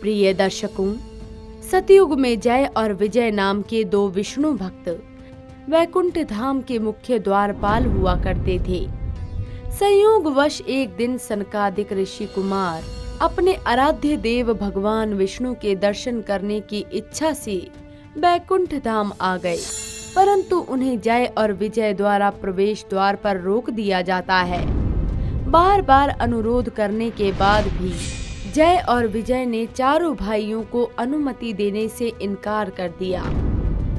प्रिय दर्शकों, सतयुग में जय और विजय नाम के दो विष्णु भक्त वैकुंठ धाम के मुख्य द्वारपाल हुआ करते थे। संयोगवश एक दिन सनकादिक ऋषि कुमार अपने आराध्य देव भगवान विष्णु के दर्शन करने की इच्छा से वैकुंठ धाम आ गए, परंतु उन्हें जय और विजय द्वारा प्रवेश द्वार पर रोक दिया जाता है। बार बार अनुरोध करने के बाद भी जय और विजय ने चारों भाइयों को अनुमति देने से इनकार कर दिया,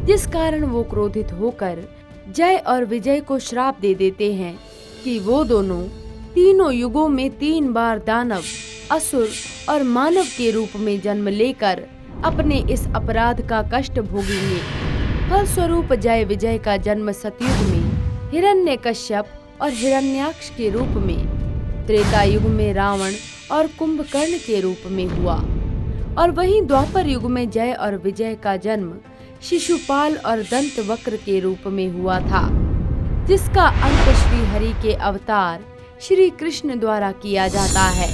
जिस कारण वो क्रोधित होकर जय और विजय को श्राप दे देते हैं कि वो दोनों तीनों युगों में 3 बार दानव, असुर और मानव के रूप में जन्म लेकर अपने इस अपराध का कष्ट भोगेंगे। फलस्वरूप जय विजय का जन्म सतयुग में हिरण्यकश्यप और हिरण्याक्ष के रूप में, त्रेता युग में रावण और कुंभकर्ण के रूप में हुआ, और वहीं द्वापर युग में जय और विजय का जन्म शिशुपाल और दंतवक्र के रूप में हुआ था, जिसका अंत श्री हरि के अवतार श्री कृष्ण द्वारा किया जाता है।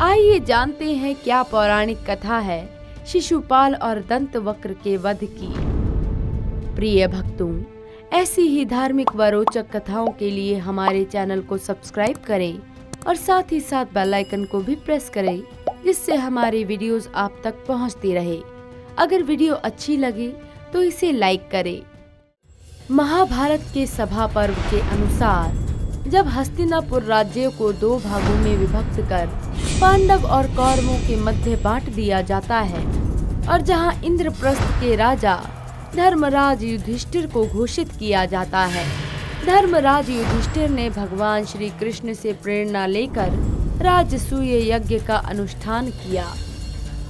आइए जानते हैं क्या पौराणिक कथा है शिशुपाल और दंतवक्र के वध की। प्रिय भक्तों, ऐसी ही धार्मिक व रोचक कथाओं के लिए हमारे चैनल को सब्सक्राइब करें और साथ ही साथ बेल आइकन को भी प्रेस करें, जिससे हमारी वीडियोस आप तक पहुंचती रहे। अगर वीडियो अच्छी लगे तो इसे लाइक करें। महाभारत के सभा पर्व के अनुसार जब हस्तिनापुर राज्य को 2 भागों में विभक्त कर पांडव और कौरवों के मध्य बांट दिया जाता है, और जहां इंद्रप्रस्थ के राजा धर्मराज युधिष्ठिर को घोषित किया जाता है, धर्मराज युधिष्ठिर ने भगवान श्री कृष्ण से प्रेरणा लेकर राजसूय यज्ञ का अनुष्ठान किया।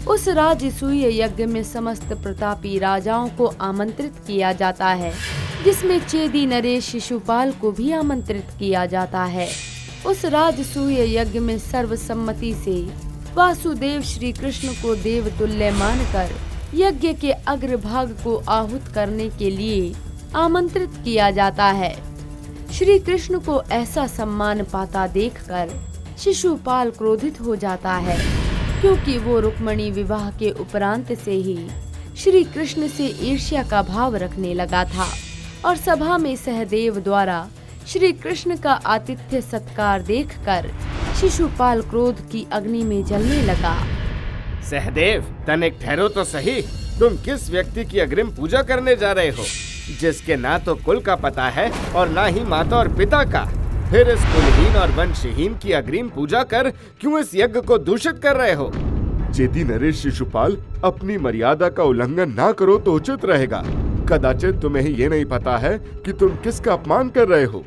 उस राजसूय यज्ञ में समस्त प्रतापी राजाओं को आमंत्रित किया जाता है, जिसमें चेदी नरेश शिशुपाल को भी आमंत्रित किया जाता है। उस राजसूय यज्ञ में सर्वसम्मति से वासुदेव श्री कृष्ण को देवतुल्य मानकर यज्ञ के अग्रभाग को आहूत करने के लिए आमंत्रित किया जाता है। श्री कृष्ण को ऐसा सम्मान पाता देखकर शिशुपाल क्रोधित हो जाता है, क्योंकि वो रुक्मणी विवाह के उपरांत से ही श्री कृष्ण से ईर्ष्या का भाव रखने लगा था, और सभा में सहदेव द्वारा श्री कृष्ण का आतिथ्य सत्कार देखकर शिशुपाल क्रोध की अग्नि में जलने लगा। सहदेव, तनिक ठहरो तो सही। तुम किस व्यक्ति की अग्रिम पूजा करने जा रहे हो, जिसके ना तो कुल का पता है और ना ही माता और पिता का? फिर इस कुलहीन और वंशहीन की अग्रिम पूजा कर क्यों इस यज्ञ को दूषित कर रहे हो? चेदी नरेश शिशुपाल, अपनी मर्यादा का उल्लंघन ना करो तो उचित रहेगा। कदाचित तुम्हें ये नहीं पता है कि तुम किसका अपमान कर रहे हो।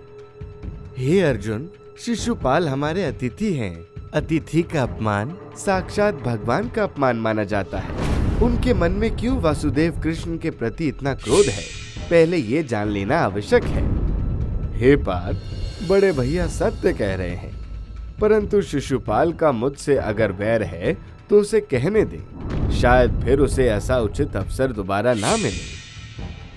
हे अर्जुन, शिशुपाल हमारे अतिथि हैं। अतिथि का अपमान साक्षात भगवान का अपमान माना जाता है। उनके मन में क्यों वासुदेव कृष्ण के प्रति इतना क्रोध है, पहले ये जान लेना आवश्यक है। हे पार्थ, बड़े भैया सत्य कह रहे हैं, परंतु शिशुपाल का मुझसे अगर वैर है तो उसे कहने दे, शायद फिर उसे ऐसा उचित अवसर दोबारा ना मिले।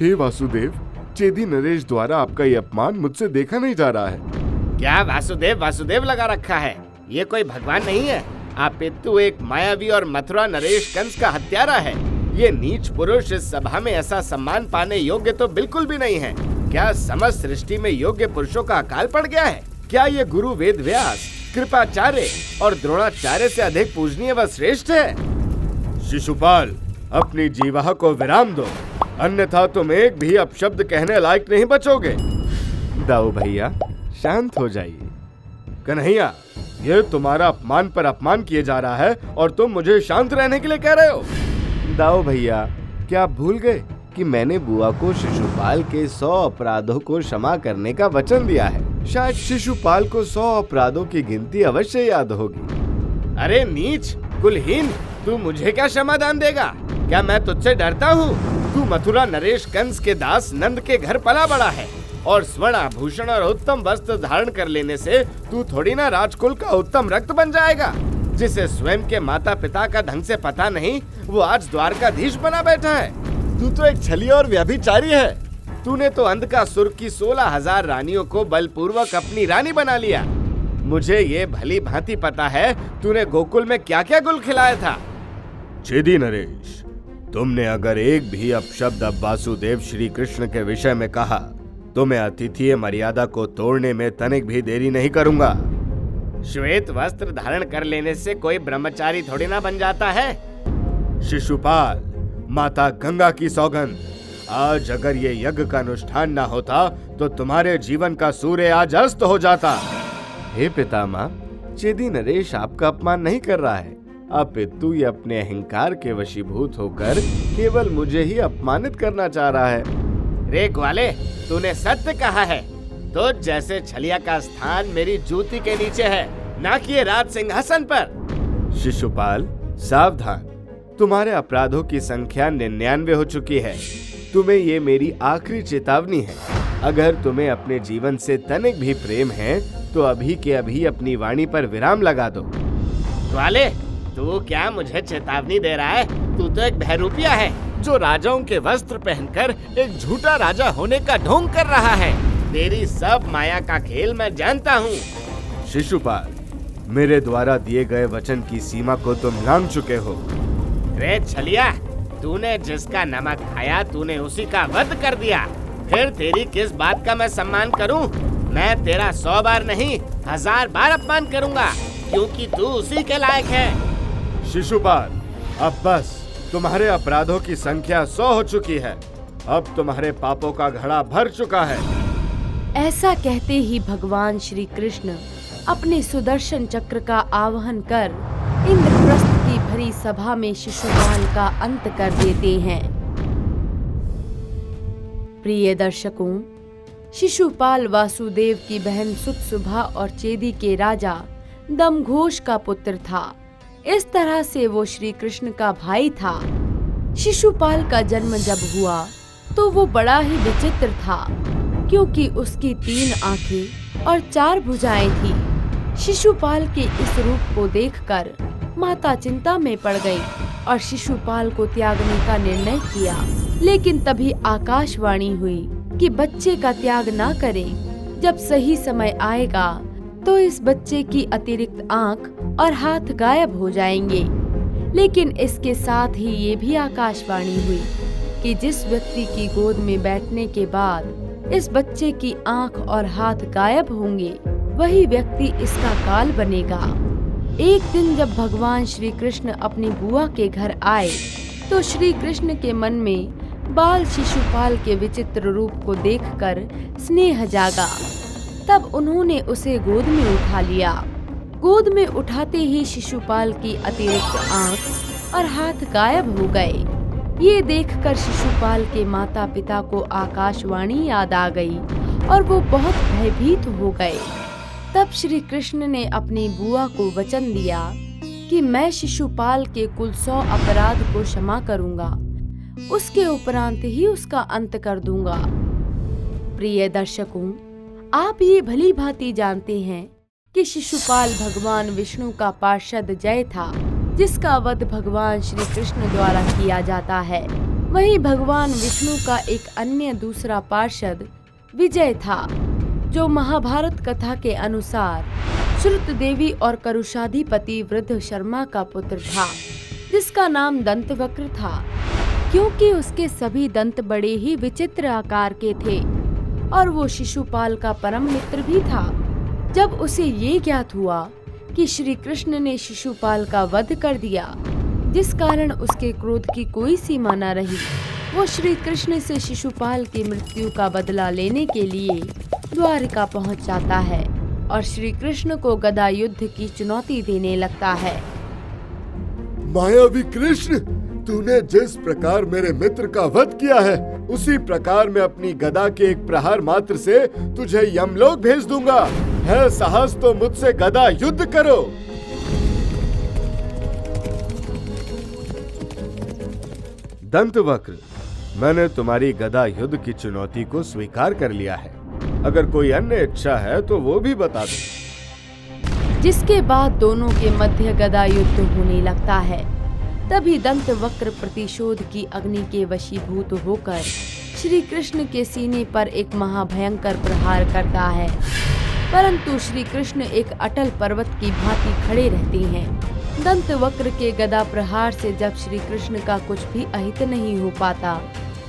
हे वासुदेव, चेदी नरेश द्वारा आपका ये अपमान मुझसे देखा नहीं जा रहा है। क्या वासुदेव वासुदेव लगा रखा है? ये कोई भगवान नहीं है, अपितु एक मायावी और मथुरा नरेश कंस का हत्यारा है। ये नीच पुरुष इस सभा में ऐसा सम्मान पाने योग्य तो बिल्कुल भी नहीं है। क्या समस्त सृष्टि में योग्य पुरुषों का अकाल पड़ गया है? क्या ये गुरु वेद व्यास, कृपाचार्य और द्रोणाचार्य से अधिक पूजनीय व श्रेष्ठ है? शिशुपाल, अपनी जीवाह को विराम दो, अन्यथा तुम एक भी अपशब्द कहने लायक नहीं बचोगे। दाऊ भैया, शांत हो जाइए। कन्हैया, ये तुम्हारा अपमान पर अपमान किए जा रहा है और तुम मुझे शांत रहने के लिए कह रहे हो। दाऊ भैया, क्या आप भूल गए कि मैंने बुआ को शिशुपाल के 100 अपराधों को क्षमा करने का वचन दिया है। शायद शिशुपाल को 100 अपराधों की गिनती अवश्य याद होगी। अरे नीच कुलहीन, तू मुझे क्या क्षमादान देगा? क्या मैं तुझसे डरता हूँ? तू मथुरा नरेश कंस के दास नंद के घर पला बड़ा है, और स्वर्ण आभूषण और उत्तम वस्त्र धारण कर लेने से तू थोड़ी ना राजकुल का उत्तम रक्त बन जाएगा। जिसे स्वयं के माता पिता का ढंग से पता नहीं, वो आज द्वारकाधीश बना बैठा है। तू तो एक छलिया और व्यभिचारी है। तूने तो अंधकासुर की 16,000 रानियों को बलपूर्वक अपनी रानी बना लिया। मुझे ये भली भांति पता है तूने गोकुल में क्या क्या गुल खिलाया था। चेदी नरेश, तुमने अगर एक भी अपशब्द अब वासुदेव श्री कृष्ण के विषय में कहा तो मैं अतिथि मर्यादा को तोड़ने में तनिक भी देरी नहीं करूंगा। श्वेत वस्त्र धारण कर लेने से कोई ब्रह्मचारी थोड़ी ना बन जाता है। शिशुपाल, माता गंगा की सौगंध, आज अगर ये यज्ञ का अनुष्ठान ना होता तो तुम्हारे जीवन का सूर्य आज अस्त हो जाता। हे पितामह, चेदी नरेश आपका अपमान नहीं कर रहा है, अपितु ये अपने अहंकार के वशीभूत होकर केवल मुझे ही अपमानित करना चाह रहा है। रे ग्वाले, तूने सत्य कहा है। तो जैसे छलिया का स्थान मेरी जूती के नीचे है, ना कि ये राज सिंहासन पर। शिशुपाल, सावधान, तुम्हारे अपराधों की संख्या 99 हो चुकी है। तुम्हें ये मेरी आखिरी चेतावनी है। अगर तुम्हें अपने जीवन से तनिक भी प्रेम है तो अभी के अभी अपनी वाणी पर विराम लगा दो। ग्वाले, तू क्या मुझे चेतावनी दे रहा है? तू तो एक बहरूपिया है जो राजाओं के वस्त्र पहनकर एक झूठा राजा होने का ढोंग कर रहा है। तेरी सब माया का खेल मैं जानता हूँ। शिशुपाल, मेरे द्वारा दिए गए वचन की सीमा को तुम लांघ चुके हो। रे छलिया, तूने जिसका नमक खाया तूने उसी का वध कर दिया। फिर तेरी किस बात का मैं सम्मान करूं? मैं तेरा 100 बार नहीं 1000 बार अपमान करूंगा, क्योंकि तू उसी के लायक है। शिशुपाल, अब बस, तुम्हारे अपराधों की संख्या 100 हो चुकी है। अब तुम्हारे पापों का घड़ा भर चुका है। ऐसा कहते ही भगवान श्री कृष्ण अपने सुदर्शन चक्र का आवाहन कर इंद्रप्रस्थ की भरी सभा में शिशुपाल का अंत कर देते हैं। प्रिय दर्शकों, शिशुपाल वासुदेव की बहन सुतसुभा और चेदी के राजा दमघोष का पुत्र था। इस तरह से वो श्री कृष्ण का भाई था। शिशुपाल का जन्म जब हुआ तो वो बड़ा ही विचित्र था, क्योंकि उसकी 3 आंखें और 4 भुजाएं थी। शिशुपाल के इस रूप को देखकर माता चिंता में पड़ गई और शिशुपाल को त्यागने का निर्णय किया। लेकिन तभी आकाशवाणी हुई कि बच्चे का त्याग ना करें। जब सही समय आएगा तो इस बच्चे की अतिरिक्त आंख और हाथ गायब हो जाएंगे। लेकिन इसके साथ ही ये भी आकाशवाणी हुई कि जिस व्यक्ति की गोद में बैठने के बाद इस बच्चे की आंख और हाथ गायब होंगे, वही व्यक्ति इसका काल बनेगा। एक दिन जब भगवान श्री कृष्ण अपनी बुआ के घर आए तो श्री कृष्ण के मन में बाल शिशुपाल के विचित्र रूप को देखकर स्नेह जागा। तब उन्होंने उसे गोद में उठा लिया। गोद में उठाते ही शिशुपाल की अतिरिक्त आंख और हाथ गायब हो गए। ये देखकर शिशुपाल के माता पिता को आकाशवाणी याद आ गई और वो बहुत भयभीत हो गए। तब श्री कृष्ण ने अपनी बुआ को वचन दिया कि मैं शिशुपाल के कुल 100 अपराध को क्षमा करूंगा, उसके उपरांत ही उसका अंत कर दूंगा। प्रिय दर्शकों, आप ये भली भांति जानते हैं कि शिशुपाल भगवान विष्णु का पार्षद जय था, जिसका वध भगवान श्री कृष्ण द्वारा किया जाता है। वहीं भगवान विष्णु का एक अन्य दूसरा पार्षद विजय था, जो महाभारत कथा के अनुसार श्रुत देवी और करुषाधिपति वृद्ध शर्मा का पुत्र था, जिसका नाम दंतवक्र था, क्योंकि उसके सभी दंत बड़े ही विचित्र आकार के थे और वो शिशुपाल का परम मित्र भी था। जब उसे ये ज्ञात हुआ कि श्री कृष्ण ने शिशुपाल का वध कर दिया, जिस कारण उसके क्रोध की कोई सीमा न रही, वो श्री कृष्ण से शिशुपाल की मृत्यु का बदला लेने के लिए द्वारिका पहुंच जाता है और श्री कृष्ण को गदा युद्ध की चुनौती देने लगता है। मायावी कृष्ण, तूने जिस प्रकार मेरे मित्र का वध किया है, उसी प्रकार मैं अपनी गदा के एक प्रहार मात्र से तुझे यमलोक भेज दूंगा। है साहस तो मुझसे गदा युद्ध करो। दंतवक्र, मैंने तुम्हारी गदा युद्ध की चुनौती को स्वीकार कर लिया है। अगर कोई अन्य इच्छा है तो वो भी बता दो। जिसके बाद दोनों के मध्य गदा युद्ध होने लगता है। तभी दंतवक्र प्रतिशोध की अग्नि के वशीभूत होकर श्री कृष्ण के सीने पर एक महाभयंकर प्रहार करता है, परंतु श्री कृष्ण एक अटल पर्वत की भांति खड़े रहते हैं। दंतवक्र के गदा प्रहार से जब श्री कृष्ण का कुछ भी अहित नहीं हो पाता,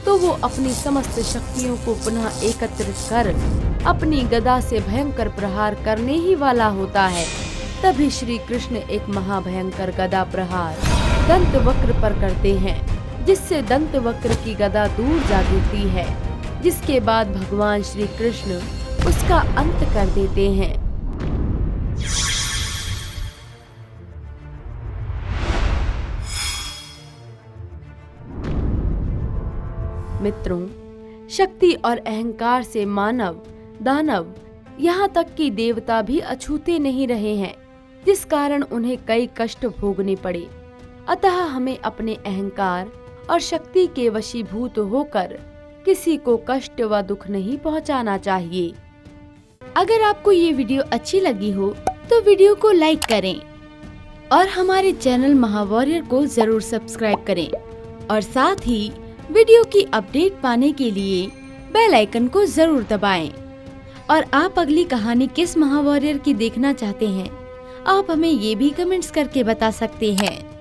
तो वो अपनी समस्त शक्तियों को पुनः एकत्रित कर अपनी गदा से भयंकर प्रहार करने ही वाला होता है। तभी श्री कृष्ण एक महाभयंकर गदा प्रहार दंतवक्र पर करते हैं, जिससे दंतवक्र की गदा दूर जा गिरती है, जिसके बाद भगवान श्री कृष्ण उसका अंत कर देते हैं। मित्रों, शक्ति और अहंकार से मानव, दानव, यहाँ तक कि देवता भी अछूते नहीं रहे हैं, जिस कारण उन्हें कई कष्ट भोगने पड़े। अतः हमें अपने अहंकार और शक्ति के वशीभूत होकर किसी को कष्ट व दुख नहीं पहुँचाना चाहिए। अगर आपको ये वीडियो अच्छी लगी हो तो वीडियो को लाइक करें और हमारे चैनल महावॉरियर को जरूर सब्सक्राइब करें और साथ ही वीडियो की अपडेट पाने के लिए बेल आइकन को जरूर दबाएं। और आप अगली कहानी किस महावॉरियर की देखना चाहते हैं, आप हमें ये भी कमेंट्स करके बता सकते हैं।